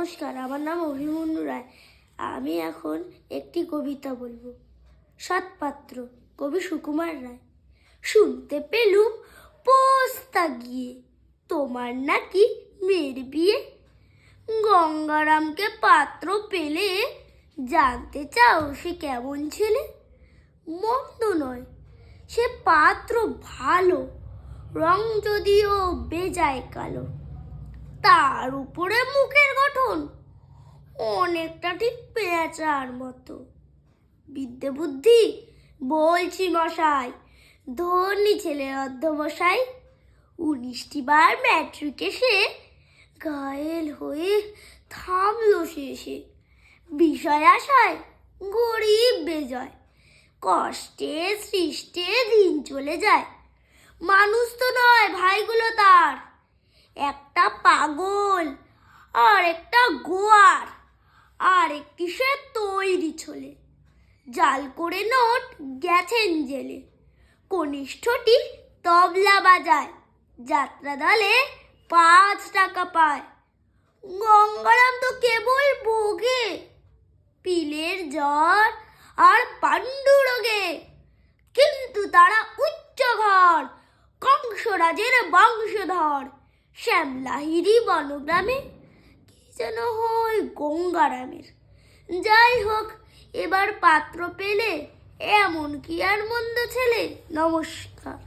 নমস্কার, আমার নাম অভিমন্যু রায়। আমি এখন একটি কবিতা বলবো। সৎপাত্র, কবি সুকুমার রায়। শুনতে পেলুম পোস্তা গিয়ে তোমার নাকি মেয়ের বিয়ে। গঙ্গারামকে পাত্র পেলে জানতে চাও সে কেমন ছেলে? মন্দ নয়, সে পাত্র ভালো, রং যদিও বেজায় কালো। তার উপরে মুখের গঠন অনেকটা ঠিক পেঁচার মতো। বিদ্যে বুদ্ধি বলছি মশাই, ধনী ছেলে অধ্যবসায়। 19টি বার ম্যাট্রিকে সে ঘায়েল হয়ে থামলো শেষে। বিষয় আশায় গরিব বেজয়, কষ্টে সৃষ্টে দিন চলে যায়। মানুষ তো নয় ভাইগুলো তার, একটা পাগল আর একটা গোয়ার, আর একটি সে তৈরি ছোলে। জাল করে নোট গেছেন জেলে, কনিষ্ঠটি তবলা বাজায়, যাত্রা দলে 5 টাকা পায়। গঙ্গারাম তো কেবল ভোগে পিলের জ্বর আর পাণ্ডুরোগে, কিন্তু তারা উচ্চ ঘর, কংসরাজের বংশধর। শ্যামলাহিরি বনগ্রামে কি যেন হয় গঙ্গারামের। যাই হোক, এবার পাত্র পেলে এমন কি আর মন্দ ছেলে। নমস্কার।